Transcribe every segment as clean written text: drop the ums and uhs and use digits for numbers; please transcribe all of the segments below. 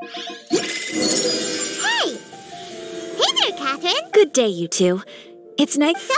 Hey! Hey there, Catherine! Good day, you two. It's nice. So,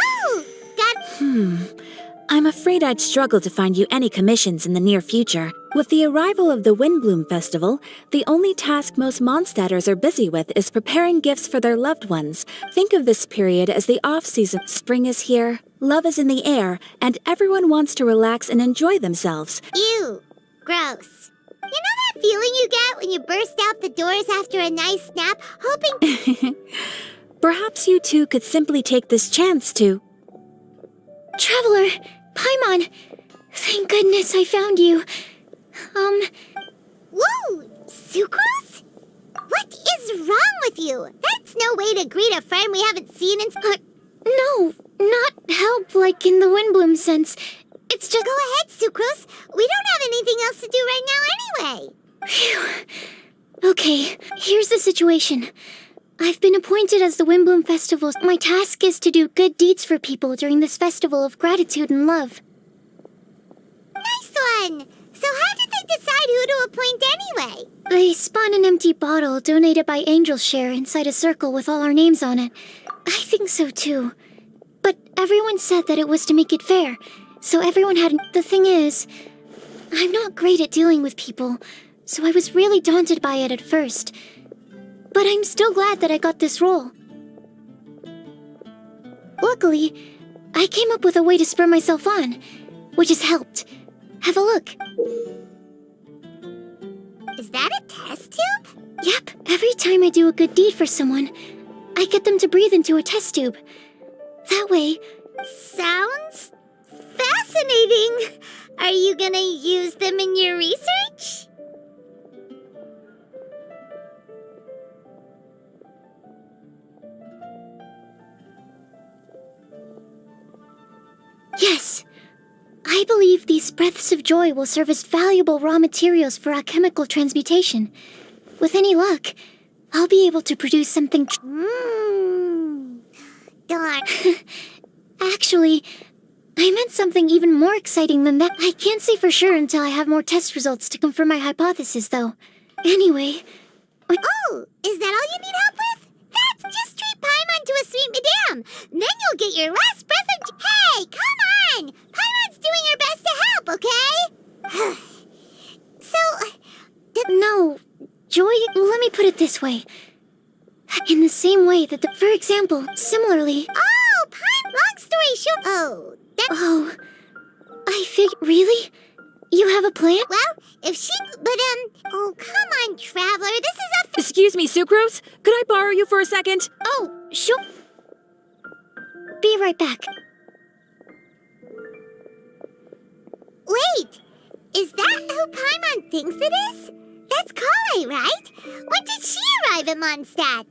I'm afraid I'd struggle to find you any commissions in the near future. With the arrival of the Windbloom Festival, the only task most Mondstadters are busy with is preparing gifts for their loved ones. Think of this period as the off-season. Spring is here, love is in the air, and everyone wants to relax and enjoy themselves. ew. Gross. You know that feeling you get when you burst out the doors after a nice nap, hoping... Perhaps you two could simply take this chance to... Traveler! Paimon! Thank goodness I found you. Whoa! Sucrose? What is wrong with you? That's no way to greet a friend we haven't seen in... No, not help like in the Windbloom sense. It's just... Go ahead, Sucrose. We don't have anything else to do right now anyway. Phew. Okay, here's the situation. I've been appointed as the Windbloom Festival. My task is to do good deeds for people during this festival of gratitude and love. Nice one! So how did they decide who to appoint anyway? They spun an empty bottle donated by Angel's Share inside a circle with all our names on it. I think so too. But everyone said that it was to make it fair, so everyone had... The thing is, I'm not great at dealing with people, so I was really daunted by it at first. But I'm still glad that I got this role. Luckily, I came up with a way to spur myself on, which has helped. Have a look. Is that a test tube? Yep, every time I do a good deed for someone, I get them to breathe into a test tube. That way... Sounds fascinating. Are you gonna use them in your research? Yes. I believe these breaths of joy will serve as valuable raw materials for alchemical transmutation. With any luck, I'll be able to produce something... Darn. Actually, I meant something even more exciting than that. I can't say for sure until I have more test results to confirm my hypothesis, though. Anyway... Oh, is that all you need help with? That's just treat Paimon to a sweet madame. Then you'll get your last breath of... Hey, come on! Paimon's doing her best to help, okay? So... No, Joy, let me put it this way. In the same way that For example, similarly... Oh, long story short... Oh, that... Oh, Really? You have a plan? Well, if she... But, Oh, come on, Traveler. This is a... Excuse me, Sucrose? Could I borrow you for a second? Oh, sure. Be right back. Wait! Is that who Paimon thinks it is? That's Kale, right? When did she arrive in Mondstadt?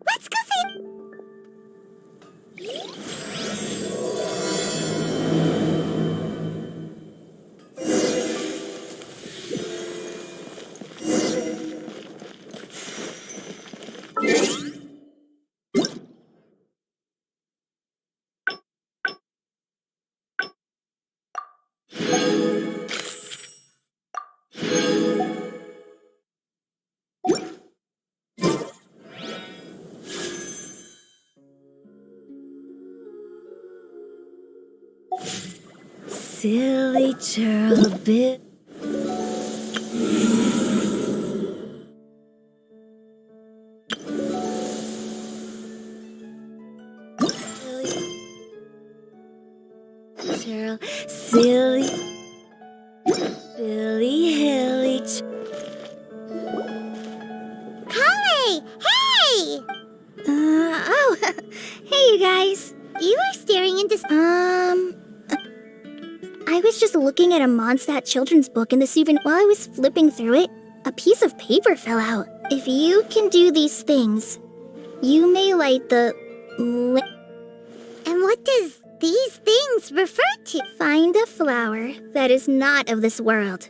Let's go see... Silly churl bit. Churl, silly, Billy Hilly. Kale! Hey! Oh, hey you guys. You were staring into... I was just looking at a Mondstadt children's book in this evening. While I was flipping through it, a piece of paper fell out. If you can do these things, you may light the... And what does these things refer to? Find a flower that is not of this world.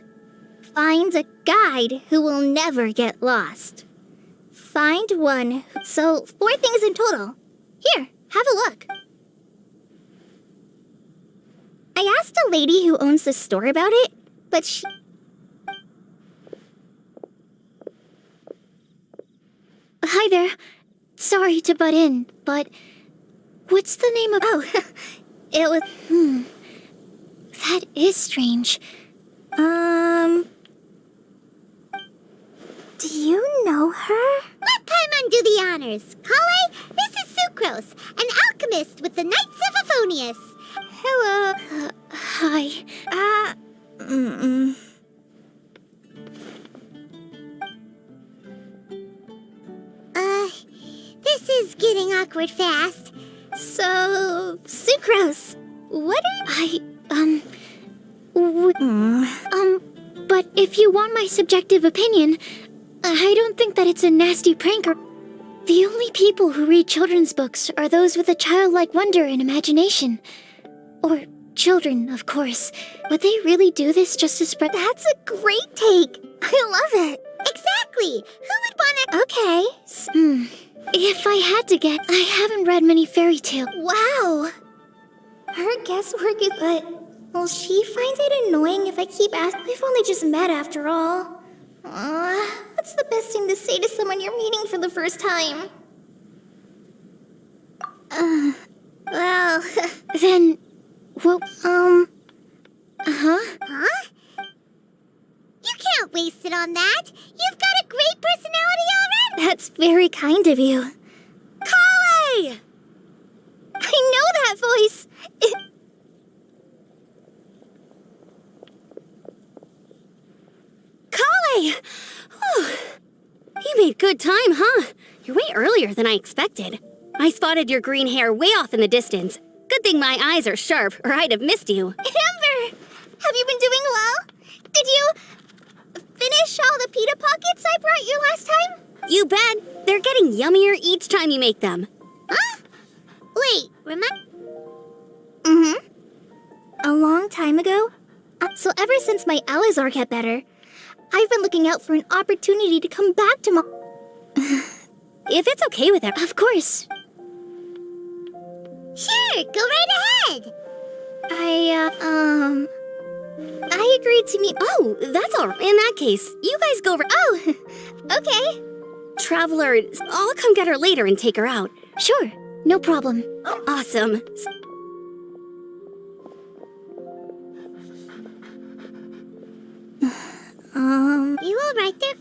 Find a guide who will never get lost. Find one... So, 4 things in total. Here, have a look. I asked a lady who owns the store about it, but hi there. Sorry to butt in, but what's the name of... Oh, it was... That is strange. Do you know her? Let Paimon do the honors. Kale, this is Sucrose, an alchemist with the Knights of Aphonius. Hello. Hi. This is getting awkward fast. So, Sucrose, what are you... But if you want my subjective opinion, I don't think that it's a nasty prank or... The only people who read children's books are those with a childlike wonder and imagination. Or children, of course. Would they really do this just to spread... That's a great take. I love it. Exactly. Who would want to... Okay. If I had to get, I haven't read many fairy tales. Wow. Her guesswork is... But... Well, she finds it annoying if I keep asking. We've only just met after all. What's the best thing to say to someone you're meeting for the first time? Well... Then... Well, Huh? You can't waste it on that. You've got a great personality already. That's very kind of you. Kale! I know that voice. Kale! You made good time, huh? You're way earlier than I expected. I spotted your green hair way off in the distance. Good thing my eyes are sharp, or I'd have missed you. Amber! Have you been doing well? Did you finish all the pita pockets I brought you last time? You bet. They're getting yummier each time you make them. Huh? Wait, A long time ago? So ever since my Alizar got better, I've been looking out for an opportunity to come back to If it's okay with it. of course. Sure, go right ahead. I agreed to meet... Oh, that's all right. In that case, you guys go... Oh, okay. Traveler, I'll come get her later and take her out. Sure, no problem. Awesome. You all right there?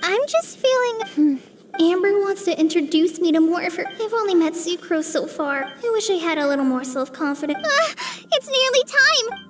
I'm just feeling... Amber wants to introduce me to more of her. I've only met Sucrose so far. I wish I had a little more self-confidence. It's nearly time!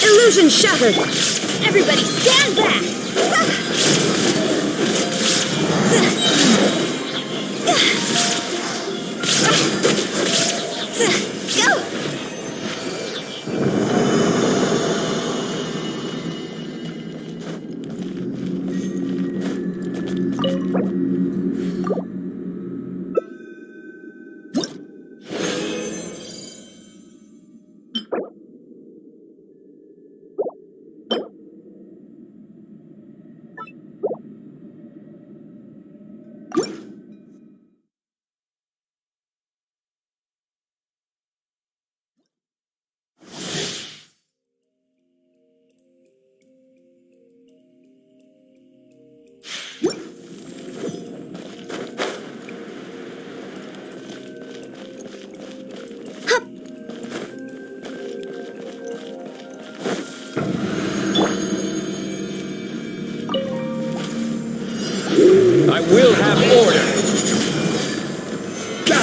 Illusion shattered! Everybody stand back! Go!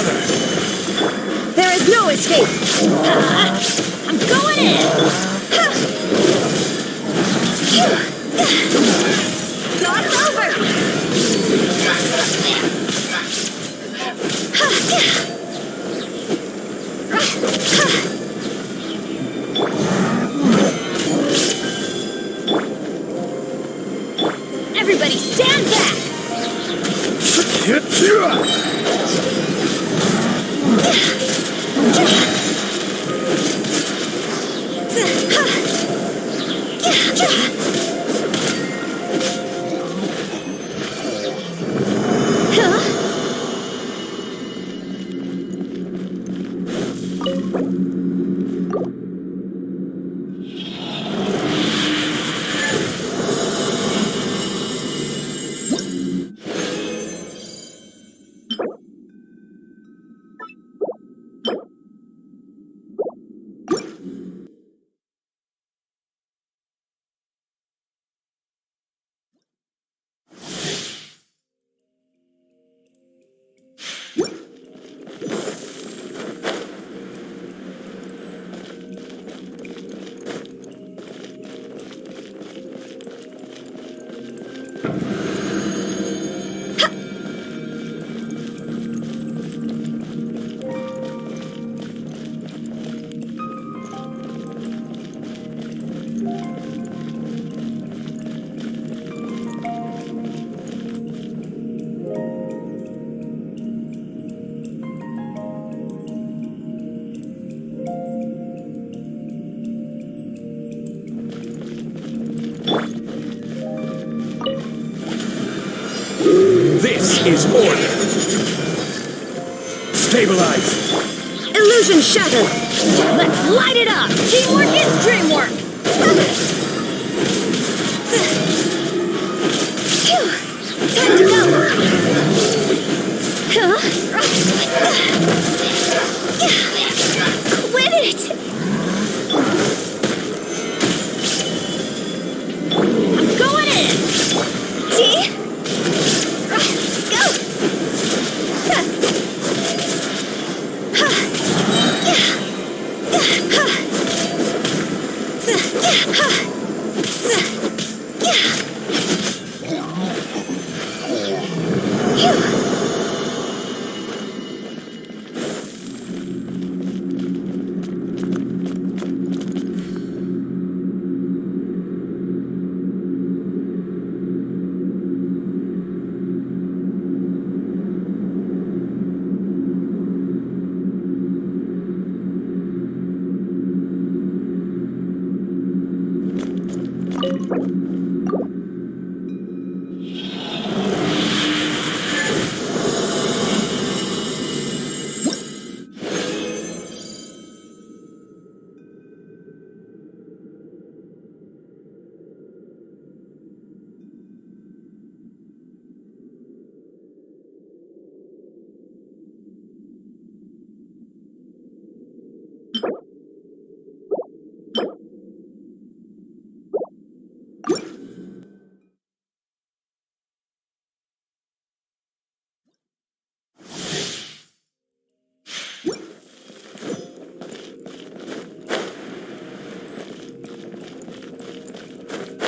Gather! There is no escape! I'm going in! God's over! Everybody stand back! This is order! Stabilize! Illusion shattered! Let's light it up! Teamwork is dreamwork! Time to go! Quit it! I'm going in! See? Go!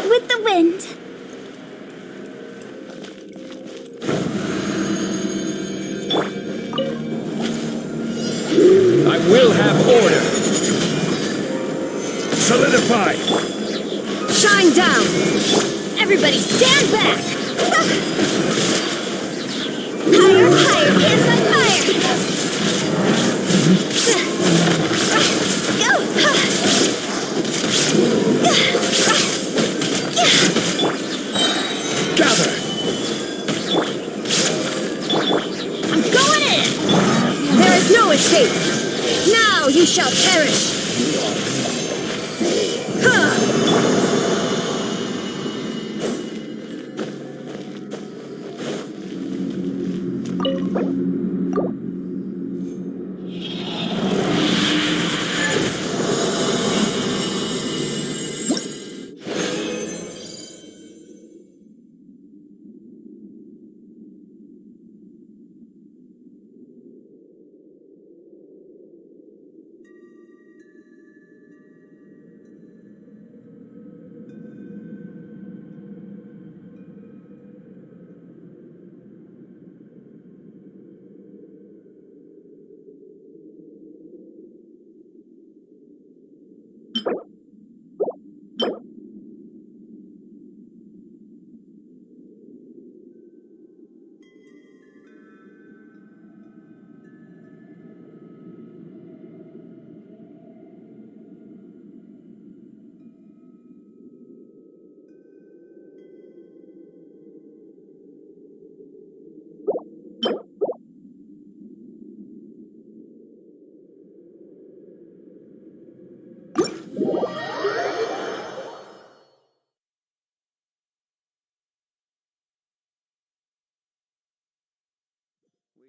With the wind. I will have order! Solidify! Shine down! Everybody stand back! Higher, higher, dance on fire! Go! Gather! I'm going in! There is no escape! Now you shall perish!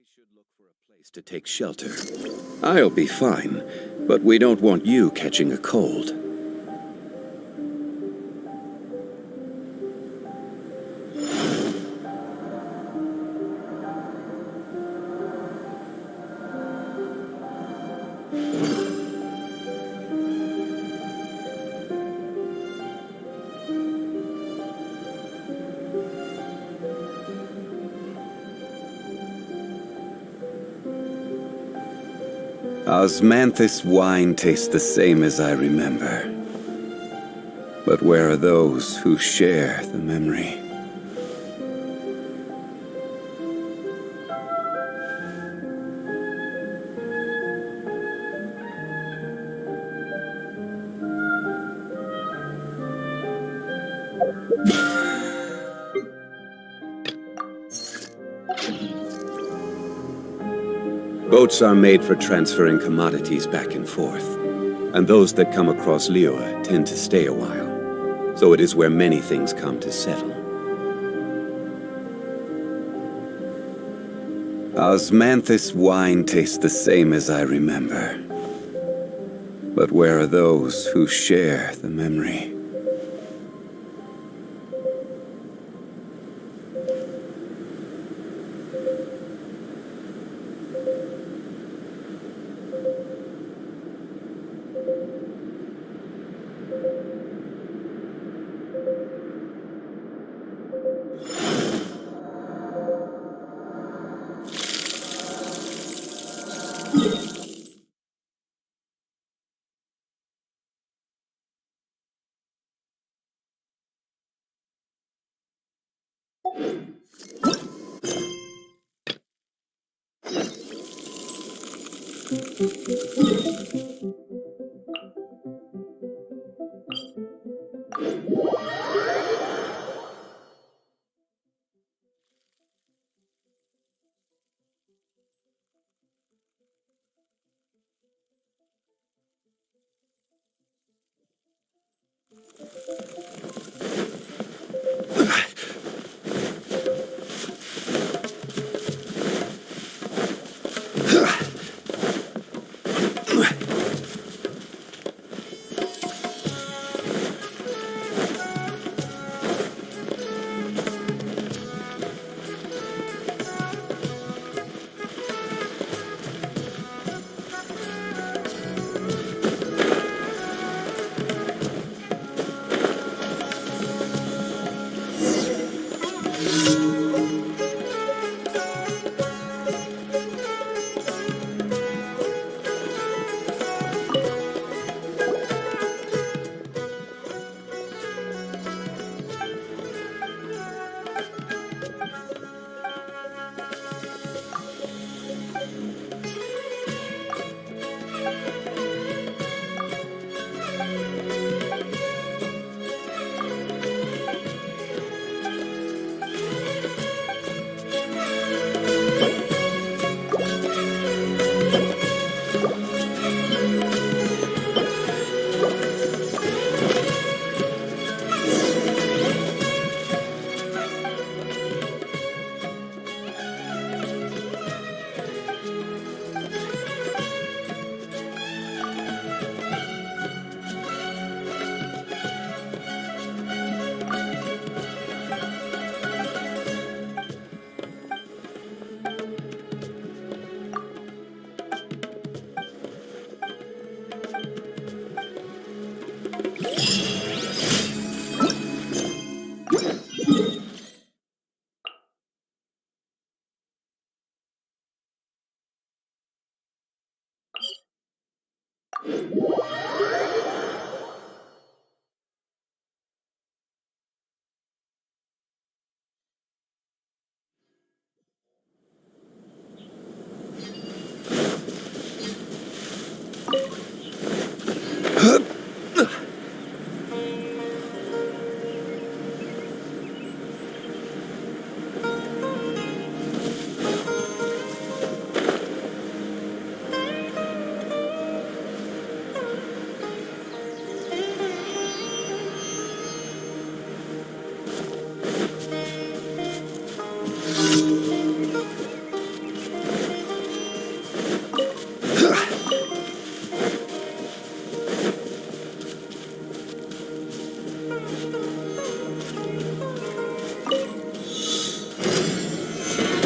should look for a place to take shelter. I'll be fine, but we don't want you catching a cold. Osmanthus wine tastes the same as I remember. But where are those who share the memory? Boats are made for transferring commodities back and forth, and those that come across Liyue tend to stay a while, so it is where many things come to settle. Osmanthus wine tastes the same as I remember, but where are those who share the memory?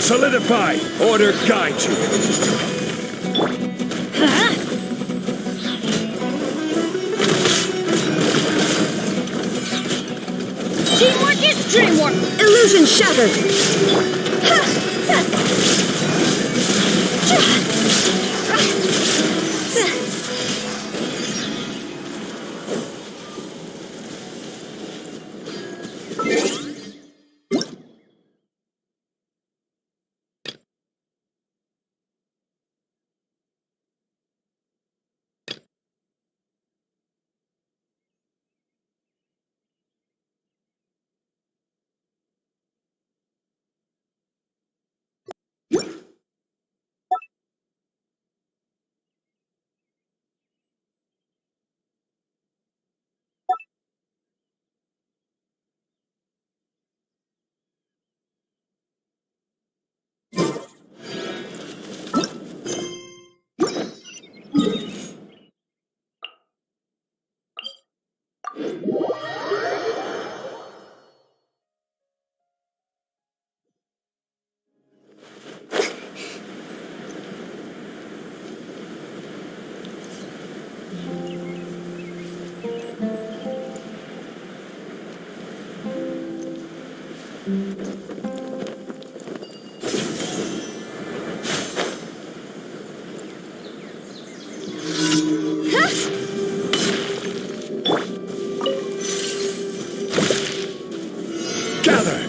Solidify! Order guide you! Teamwork is dreamwork! Illusion shattered! Gather!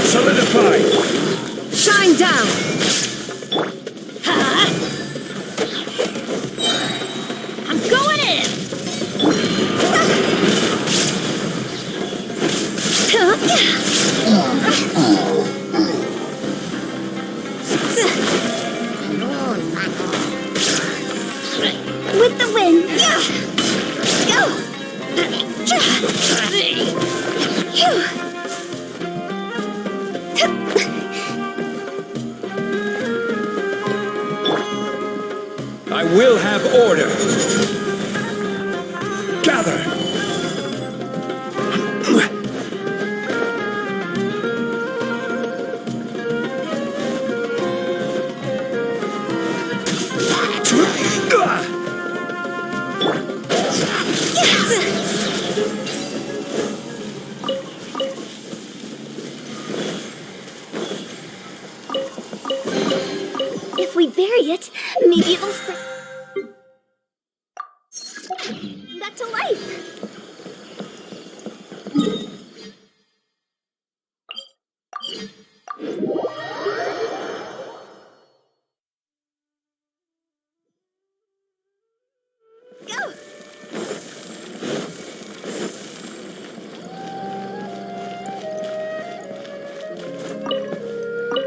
Solidify! Shine down! I'm going in! With the wind. I will have order! Gather! Back to life! Go!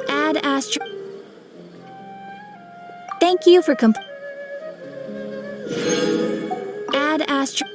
Add Astro. Thank you for Add Astro.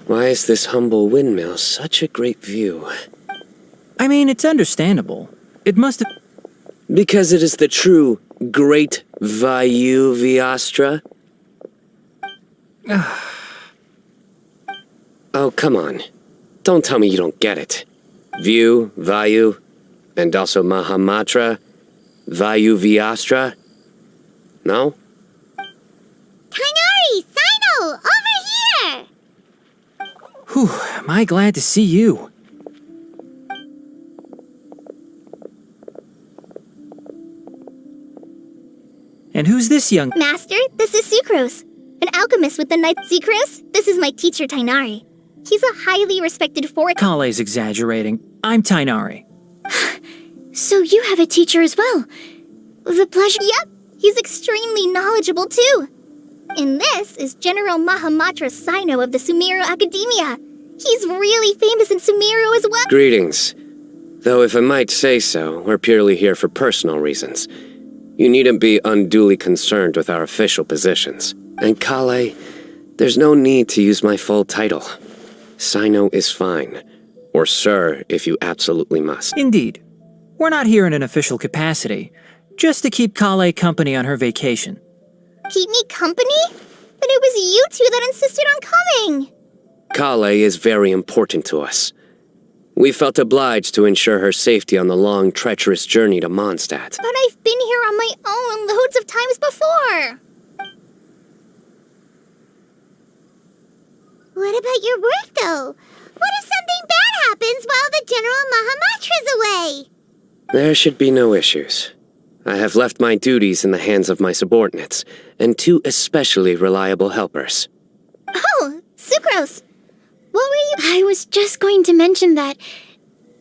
Why is this humble windmill such a great view? I mean, it's understandable. It must have... Because it is the true Great Vayu Viastra? Oh, come on. Don't tell me you don't get it. View, Vayu, and also Mahamatra, Vayu Viastra? No? Kainari! Sino! Over here! Whew, am I glad to see you. And who's this young... Master, this is Sucrose. An alchemist with the Knight Sucrose. This is my teacher, Tainari. He's a highly respected forest... Kale's exaggerating. I'm Tainari. So you have a teacher as well. The pleasure... Yep, he's extremely knowledgeable too. And this is General Mahamatra Sino of the Sumero Academia. He's really famous in Sumero as well. Greetings. Though if I might say so, we're purely here for personal reasons. You needn't be unduly concerned with our official positions. And Kale, there's no need to use my full title. Sino is fine. Or sir, if you absolutely must. Indeed. We're not here in an official capacity, just to keep Kale company on her vacation. Keep me company? But it was you two that insisted on coming. Kale is very important to us. We felt obliged to ensure her safety on the long, treacherous journey to Mondstadt. But I've been here on my own loads of times before. about your work, though? What if something bad happens while the General Mahamatra's away? There should be no issues. I have left my duties in the hands of my subordinates, and 2 especially reliable helpers. Oh, Sucrose. What were you... I was just going to mention that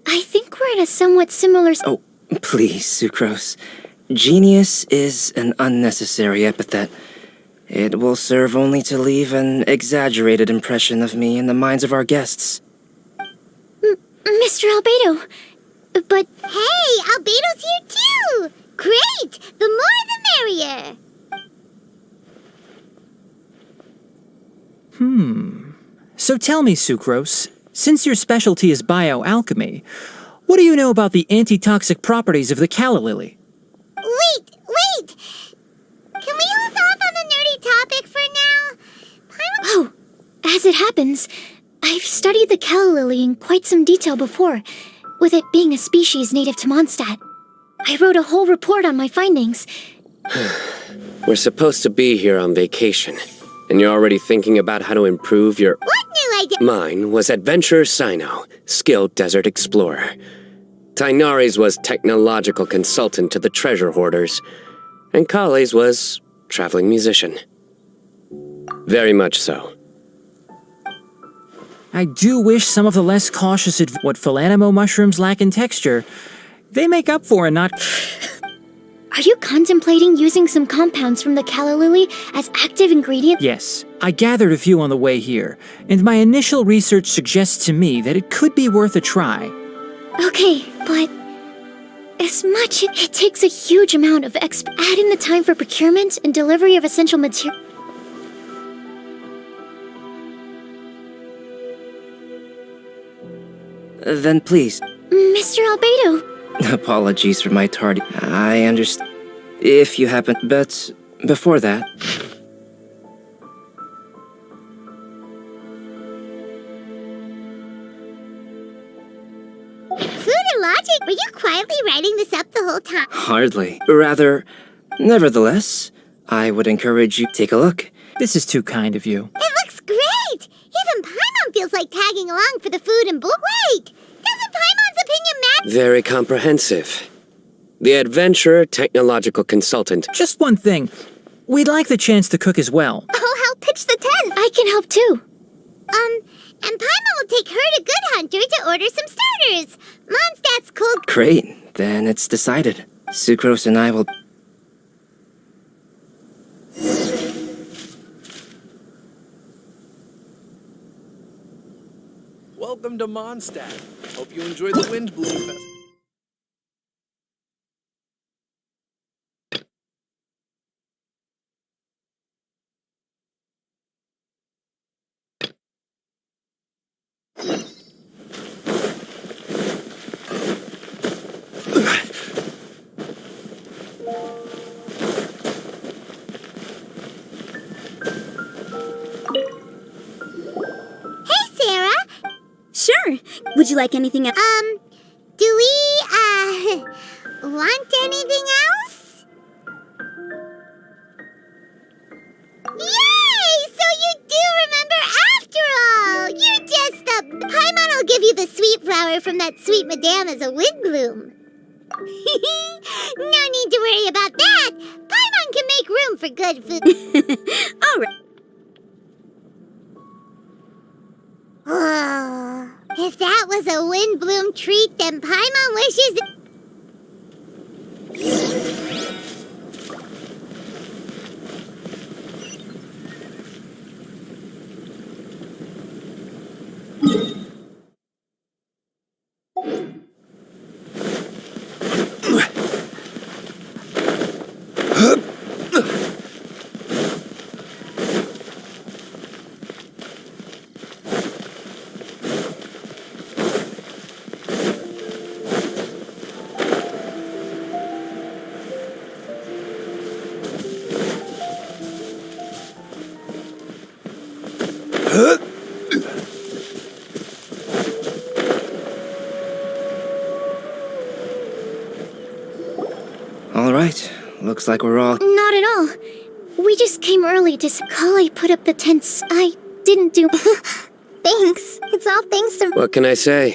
I think we're in a somewhat similar... Oh, please, Sucrose. Genius is an unnecessary epithet. It will serve only to leave an exaggerated impression of me in the minds of our guests. Mr. Albedo, but... Hey, Albedo's here too! Great! The more the merrier! So tell me, Sucrose, since your specialty is bioalchemy, what do you know about the antitoxic properties of the calla lily? Wait! Can we hold off on the nerdy topic for now? Oh, as it happens, I've studied the calla lily in quite some detail before, with it being a species native to Mondstadt. I wrote a whole report on my findings. We're supposed to be here on vacation, and you're already thinking about how to improve your... What new idea? Mine was Adventurer Sino, skilled desert explorer. Tainari's was technological consultant to the treasure hoarders, and Kale's was traveling musician. Very much so. I do wish some of the less cautious what Philanimo mushrooms lack in texture, they make up for in not... Are you contemplating using some compounds from the calla lily as active ingredients? Yes, I gathered a few on the way here, and my initial research suggests to me that it could be worth a try. Okay, but as much it takes a huge amount of add in the time for procurement and delivery of essential material. Then please. Mr. Albedo. Apologies for my tardy. I understand. If you happen, but before that... Food and logic? Were you quietly writing this up the whole time? Hardly. Rather, nevertheless, I would encourage you to take a look. This is too kind of you. It looks great! Even Paimon feels like tagging along for the food and Wait! Doesn't Paimon's opinion matter? Very comprehensive. The adventurer technological consultant. Just one thing. We'd like the chance to cook as well. I'll help pitch the tent. I can help too. And Paimon will take her to Good Hunter to order some starters. Mondstadt's cold... Great. Then it's decided. Sucrose and I will... Welcome to Mondstadt. Hope you enjoyed the Wind Bloom Festival. Sure. Would you like anything else? Do we, want anything else? Yay! So you do remember after all! You're just the... Paimon will give you the sweet flower from that sweet madame as a wind bloom. No need to worry about that. Paimon can make room for good food. All right. Oh, if that was a wind bloom treat, then Paimon wishes... All right. Looks like we're all... Not at all. We just came early to... Kale put up the tents. I didn't do... Thanks. It's all thanks to... What can I say?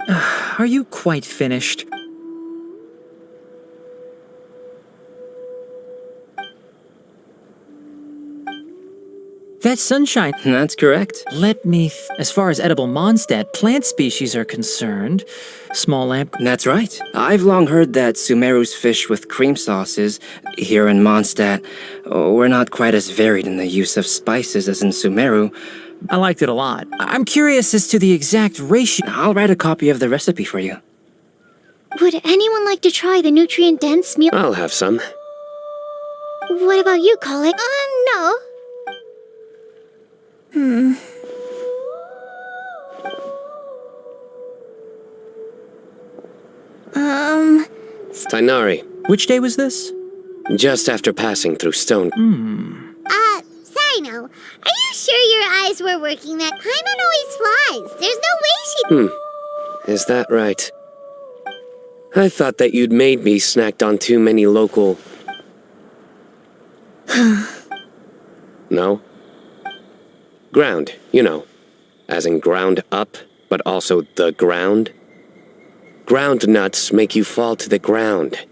Are you quite finished? That's sunshine. That's correct. Let me... As far as edible Mondstadt plant species are concerned, small lamp... That's right. I've long heard that Sumeru's fish with cream sauces, here in Mondstadt, were not quite as varied in the use of spices as in Sumeru. I liked it a lot. I'm curious as to the exact ratio... I'll write a copy of the recipe for you. Would anyone like to try the nutrient-dense meal? I'll have some. What about you, Kale? No. Tainari, Which day was this? just after passing through Stone. Sino, are you sure your eyes were working? That Paimon always flies. There's no way she... Is that right? I thought that you'd made me snacked on too many local... No? Ground, you know. As in ground up, but also the ground. Ground nuts make you fall to the ground.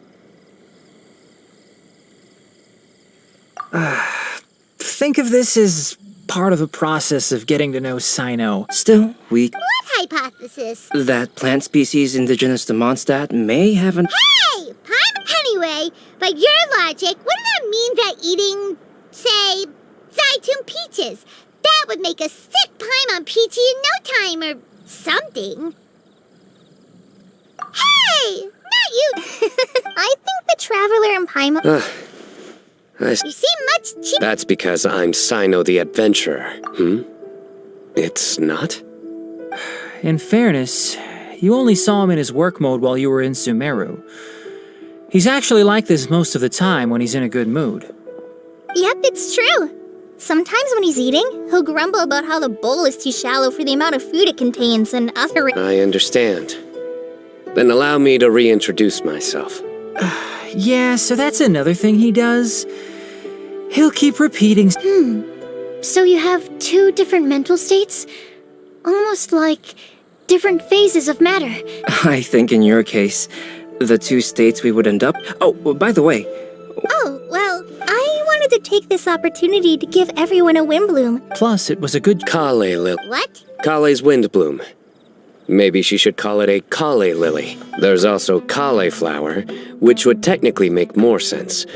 Think of this as part of the process of getting to know Sino. Still, What hypothesis? that plant species indigenous to Mondstadt may have an... Hey! Paimon... Anyway, by your logic, wouldn't that mean that eating, say, Zaitun peaches, that would make a sick Paimon peachy in no time or something? Hey! Not you! I think the Traveler and Paimon... You seem much cheaper. That's because I'm Sino the Adventurer, It's not? In fairness, you only saw him in his work mode while you were in Sumeru. He's actually like this most of the time when he's in a good mood. Yep, it's true. Sometimes when he's eating, he'll grumble about how the bowl is too shallow for the amount of food it contains and other... I understand. Then allow me to reintroduce myself. Yeah, so that's another thing he does. He'll keep repeating... So you have two different mental states? Almost like different phases of matter. I think in your case, the two states we would end up... Oh, by the way, Oh, well, I wanted to take this opportunity to give everyone a Wimbloom. Plus, it was a good... Kale Lily. What? Kale's Windbloom. Maybe she should call it a Kale Lily. There's also Kale Flower, which would technically make more sense.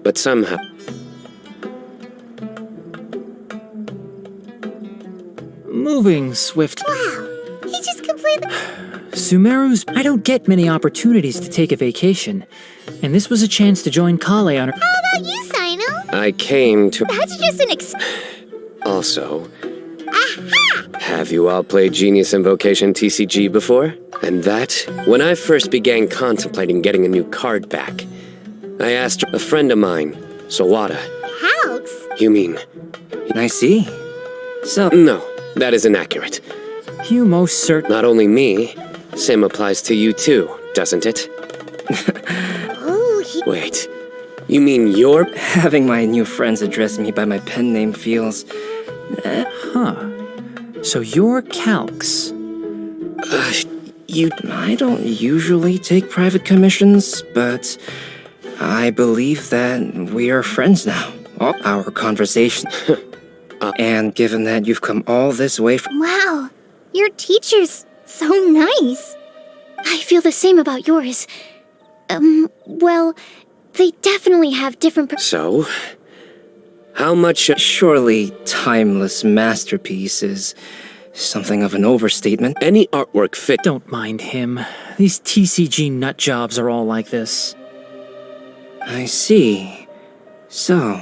But somehow... Moving swift. Wow, he just completely... Sumeru's... I don't get many opportunities to take a vacation. And this was a chance to join Kale on her... How about you, Sino? I came to... That's just an Also, Aha! have you all played Genius Invocation TCG before? And that, when I first began contemplating getting a new card back, I asked a friend of mine, Sawada. Halks? You mean... I see. So, No, that is inaccurate. You most certainly... Not only me, same applies to you too, doesn't it? Oh, he... Wait, you mean you're... having my new friends address me by my pen name feels... So you're Calx. You... I don't usually take private commissions, but I believe that we are friends now. Our conversation. And given that you've come all this way from... Wow, your teacher's so nice. I feel the same about yours. Well, they definitely have different... So, how much... Surely timeless masterpiece is something of an overstatement. Any artwork fit... Don't mind him. These TCG nut jobs are all like this. I see. So...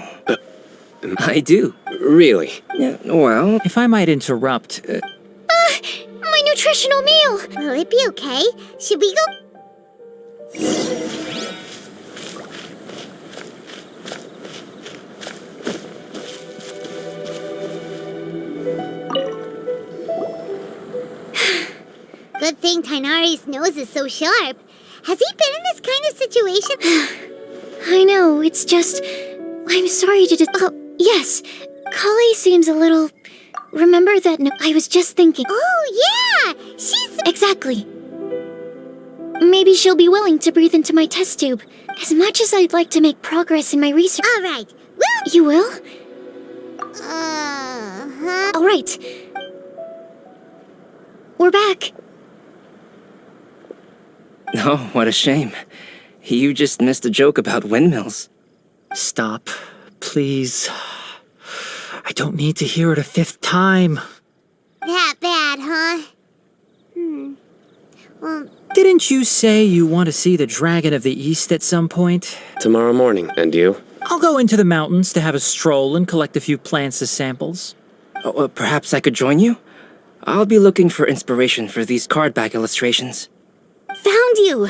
I do. Really? Yeah, well... If I might interrupt... My nutritional meal! Will it be okay? Should we go... Good thing Tainari's nose is so sharp. Has he been in this kind of situation? I know, it's just... I'm sorry to Oh, yes. Kale seems a little... remember that I was just thinking. Oh, yeah! She's... Exactly. Maybe she'll be willing to breathe into my test tube. As much as I'd like to make progress in my research... All right. Well... You will? Uh-huh. All right. We're back. Oh, what a shame. You just missed a joke about windmills. Stop, please. I don't need to hear it a fifth time. That bad, huh? Well... Didn't you say you want to see the Dragon of the East at some point? Tomorrow morning, and you? I'll go into the mountains to have a stroll and collect a few plants as samples. Oh, perhaps I could join you? I'll be looking for inspiration for these card back illustrations. Found you!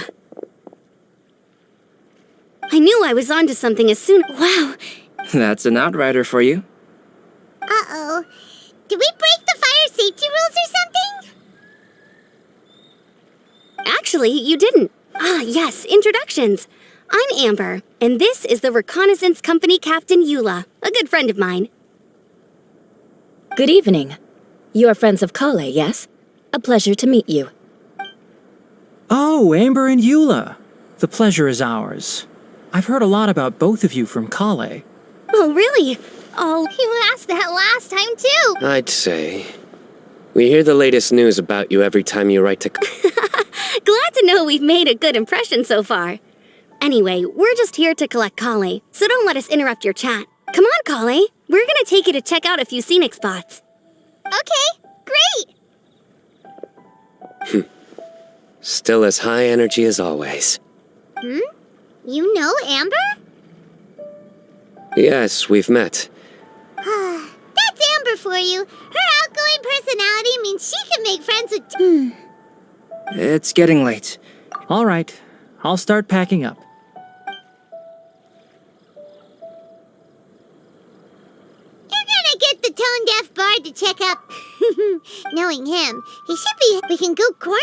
I knew I was onto something as soon... Wow. That's an outrider for you. Uh-oh. Did we break the fire safety rules or something? Actually, you didn't. Ah, yes, introductions. I'm Amber, and this is the Reconnaissance Company Captain Eula, a good friend of mine. Good evening. You are friends of Kale, yes? A pleasure to meet you. Oh, Amber and Eula. The pleasure is ours. I've heard a lot about both of you from Kale. Oh, really? Oh, you asked that last time, too. I'd say. We hear the latest news about you every time you write to... Glad to know we've made a good impression so far. Anyway, we're just here to collect Kale, so don't let us interrupt your chat. Come on, Kale. We're gonna take you to check out a few scenic spots. Okay, great. Still as high energy as always. You know Amber? Yes, we've met. That's Amber for you. Her outgoing personality means she can make friends with... It's getting late. All right, I'll start packing up. You're gonna get the tone-deaf bard to check up. Knowing him, he should be... We can go corner...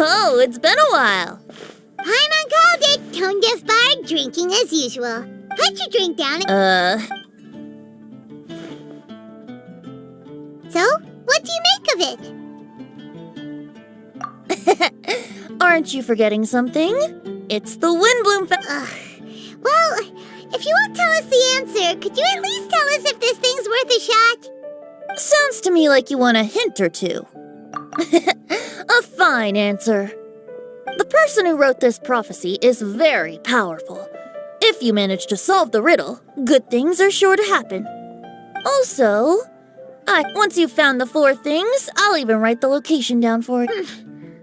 Oh, it's been a while. Paimon called it. Tone-deaf bard drinking as usual. Put your drink down. So, what do you make of it? Aren't you forgetting something? It's the Windbloom Well, if you won't tell us the answer, could you at least tell us if this thing's worth a shot? Sounds to me like you want a hint or two. A fine answer. The person who wrote this prophecy is very powerful. If you manage to solve the riddle, good things are sure to happen. Also, once you've found the 4 things, I'll even write the location down for you. You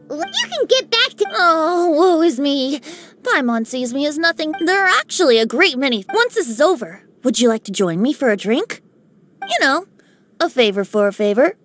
can get back to... Oh, woe is me. Paimon sees me as nothing. There are actually a great many. Once this is over, would you like to join me for a drink? You know, a favor for a favor.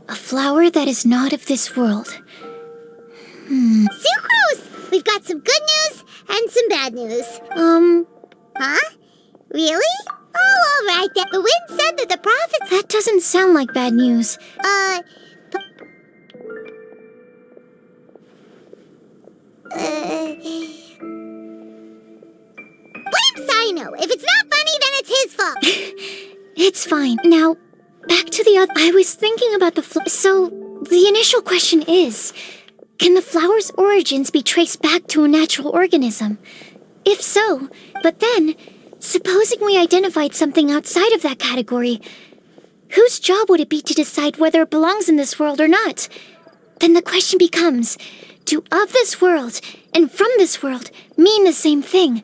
A flower that is not of this world. Sucrose! We've got some good news and some bad news. Huh? Really? Oh, all right then. The wind said that the prophets... That doesn't sound like bad news. Blame Sino. If it's not funny, then it's his fault. It's fine. Now, back to the other... I was thinking about the So, the initial question is... Can the flower's origins be traced back to a natural organism? If so, but then, supposing we identified something outside of that category, whose job would it be to decide whether it belongs in this world or not? Then the question becomes, do of this world and from this world mean the same thing?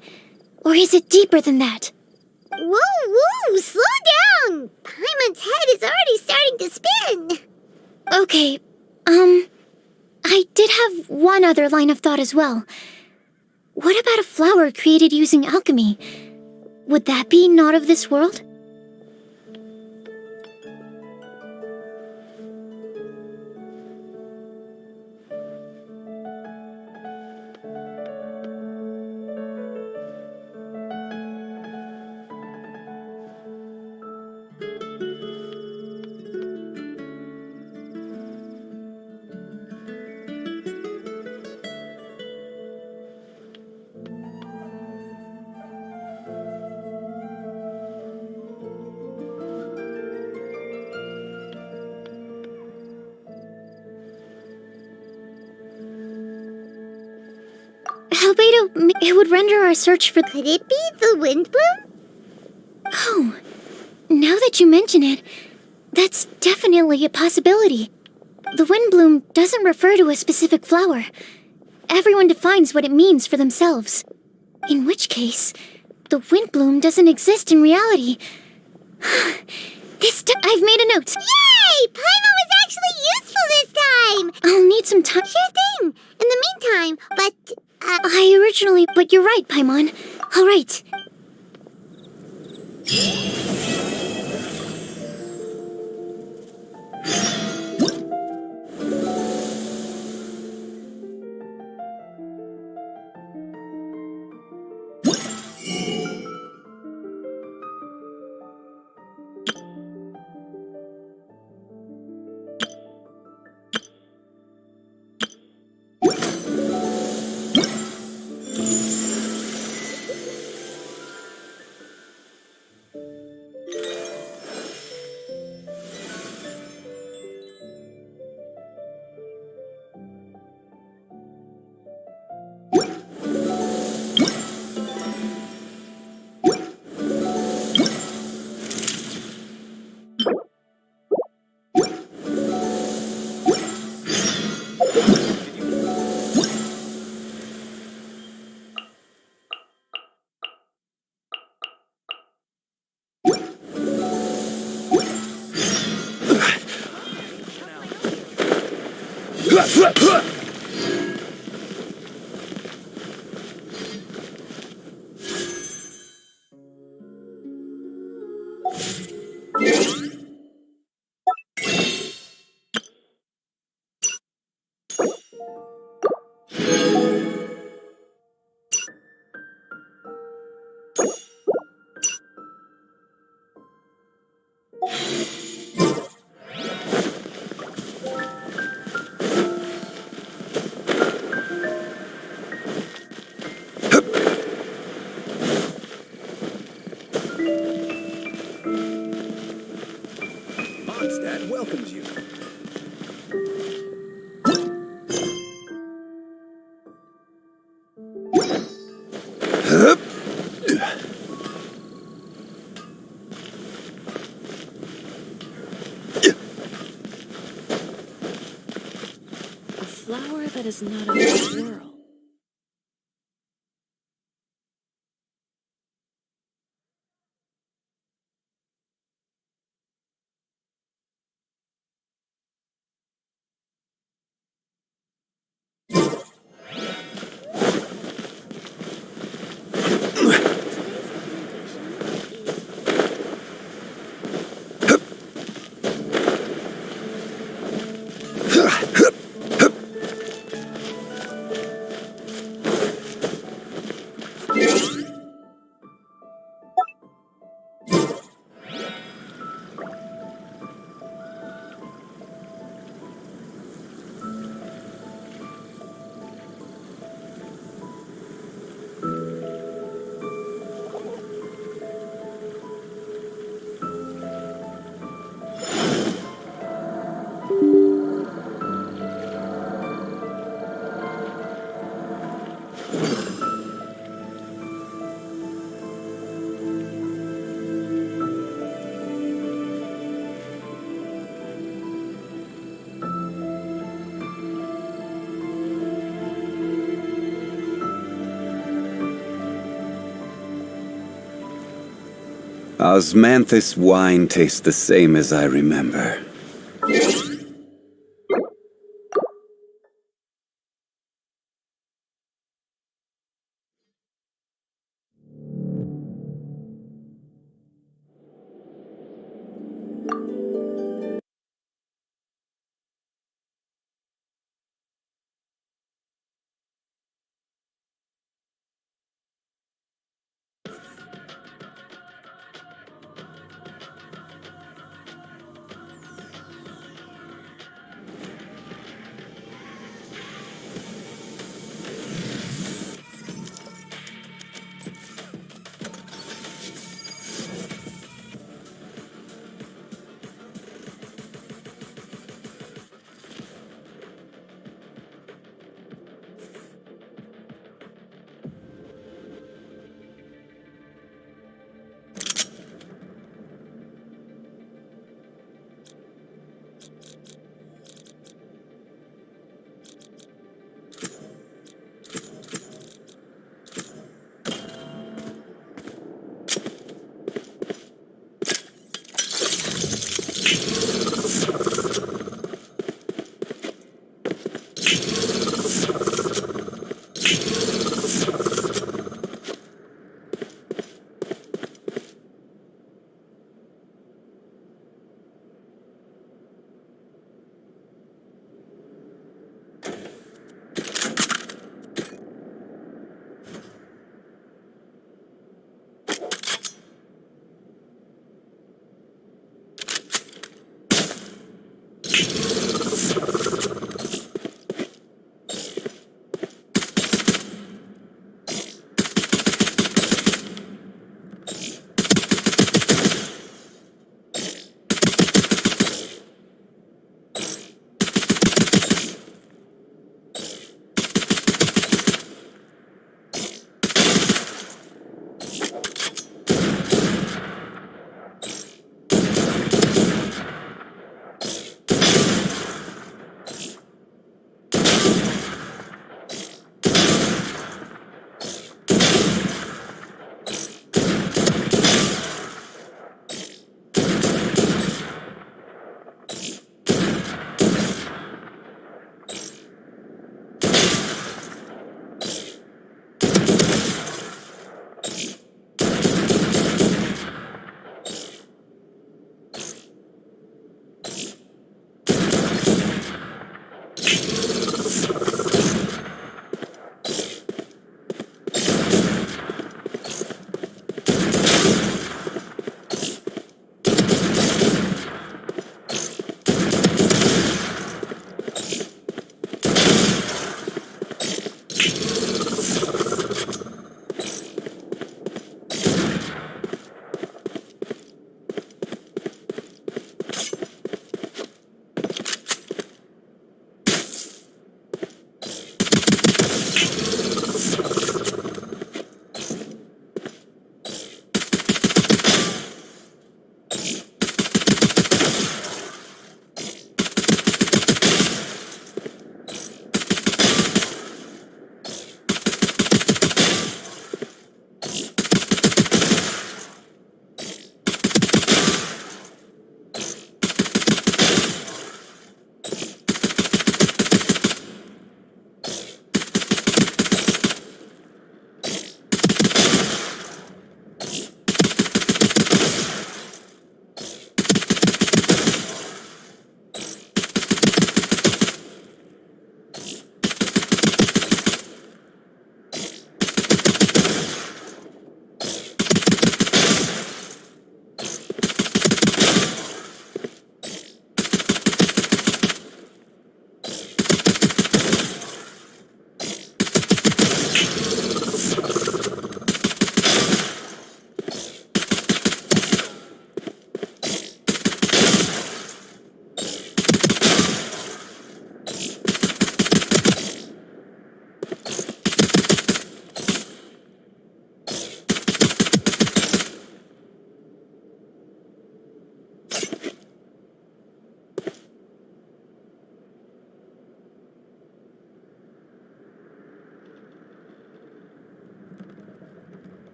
Or is it deeper than that? Whoa, slow down! Paimon's head is already starting to spin. Okay, I did have one other line of thought as well. What about a flower created using alchemy? Would that be not of this world? Albedo, it would render our search for... Could it be the wind bloom? Oh, now that you mention it, that's definitely a possibility. The wind bloom doesn't refer to a specific flower. Everyone defines what it means for themselves. In which case, the wind bloom doesn't exist in reality. I've made a note. Yay! Paimon was actually useful this time! I'll need some time. Sure thing! In the meantime, But you're right, Paimon. All right. Mondstadt welcomes you. A flower that is not of this world. Osmanthus wine tastes the same as I remember.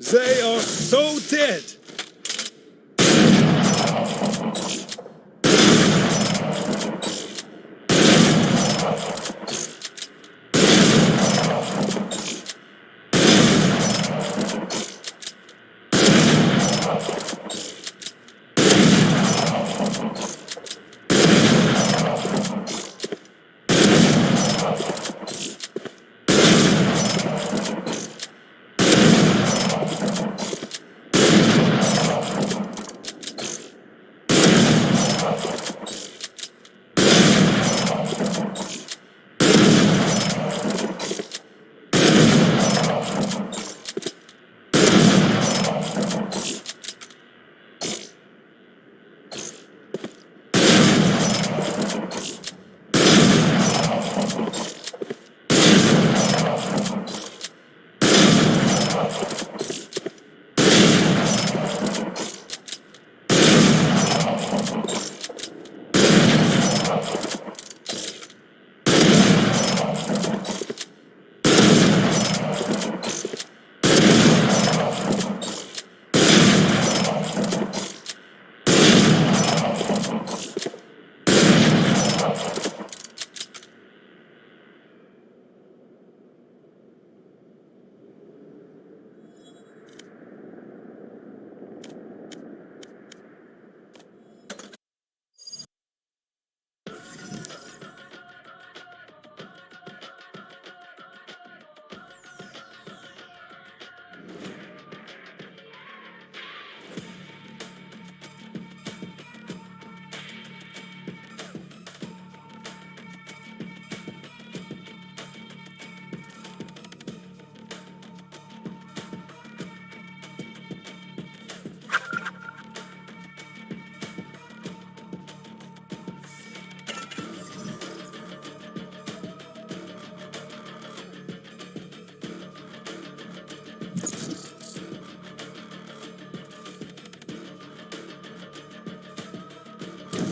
They are so dead!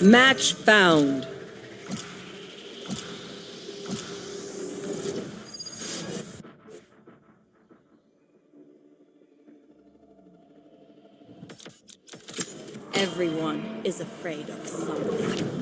Match found. Everyone is afraid of something.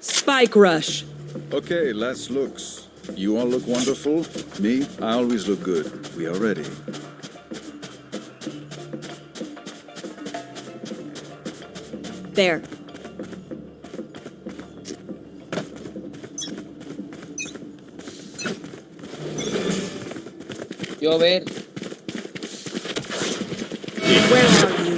Spike rush. Okay, last looks. You all look wonderful. Me, I always look good. We are ready. There. Yo, ver. Where are you?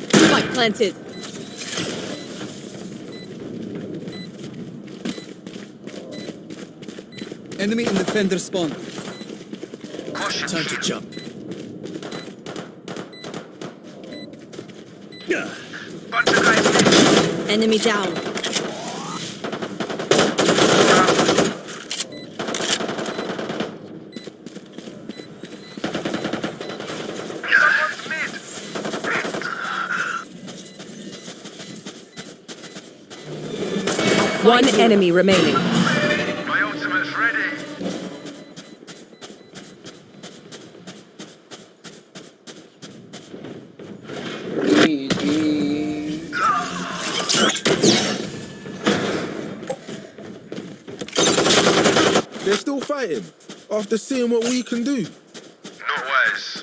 Spike planted. Enemy and defender spawn. Time to jump. Enemy down. One enemy remaining. My ultimate's ready. They're still fighting after seeing what we can do. Not wise.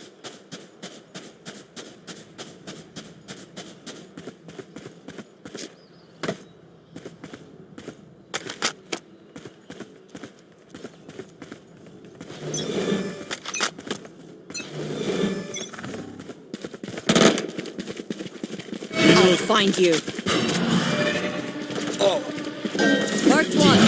I'll find you. Marked one.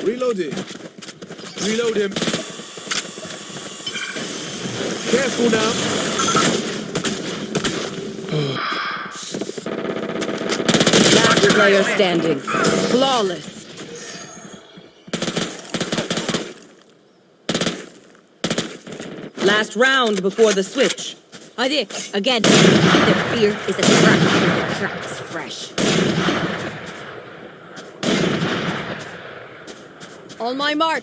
Reload it. Reload him. Careful now. Last player standing. Flawless. Last round before the switch. Hadi, again. The fear is a trap, and the trap is fresh. On my mark.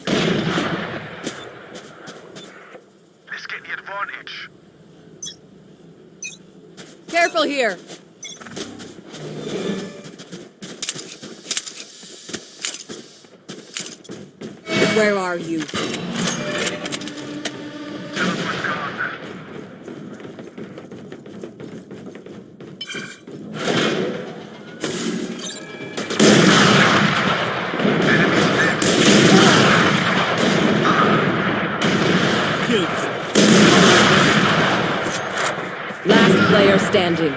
Let's get the advantage. Careful here. Where are you? Teleport gone. Last player standing.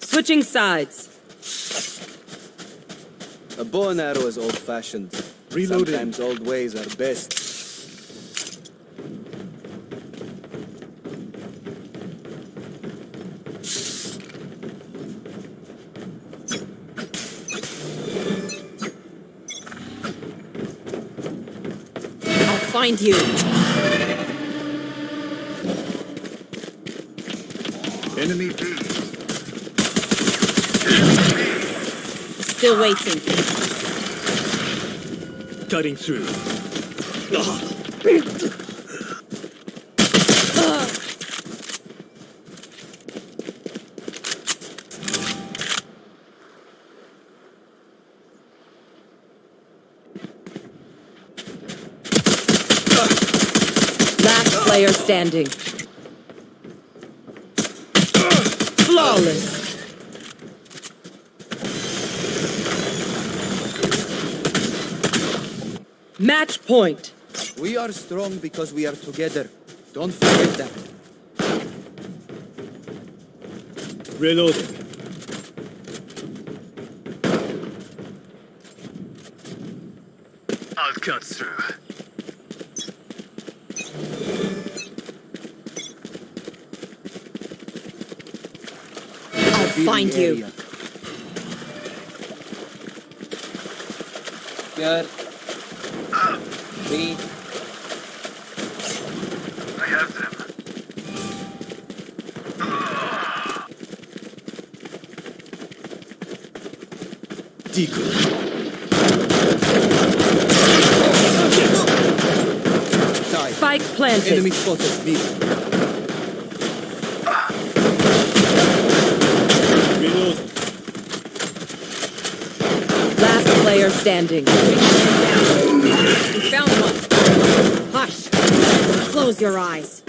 Switching sides. A bow and arrow is old-fashioned. Reloading. Sometimes old ways are best. I'll find you. Enemy B. Still waiting. Cutting through. Last player standing. Flawless. Match point. We are strong because we are together. Don't forget that. Reloading. I'll cut through. revealing find you. area. Good. B. I have them. Decoy. Spike planted. Enemy spotted. B. Reload. Last player standing. We found one. Hush. Close your eyes.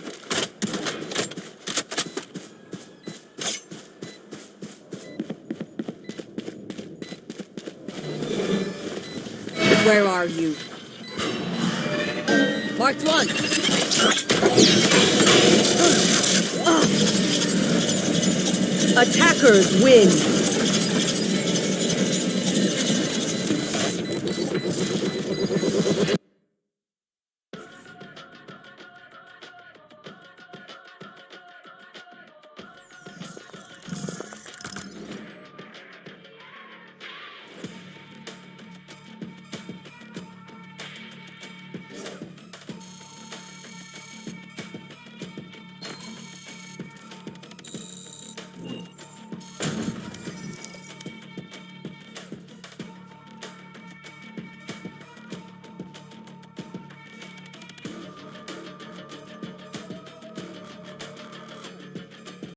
Where are you? Marked one. Attackers win.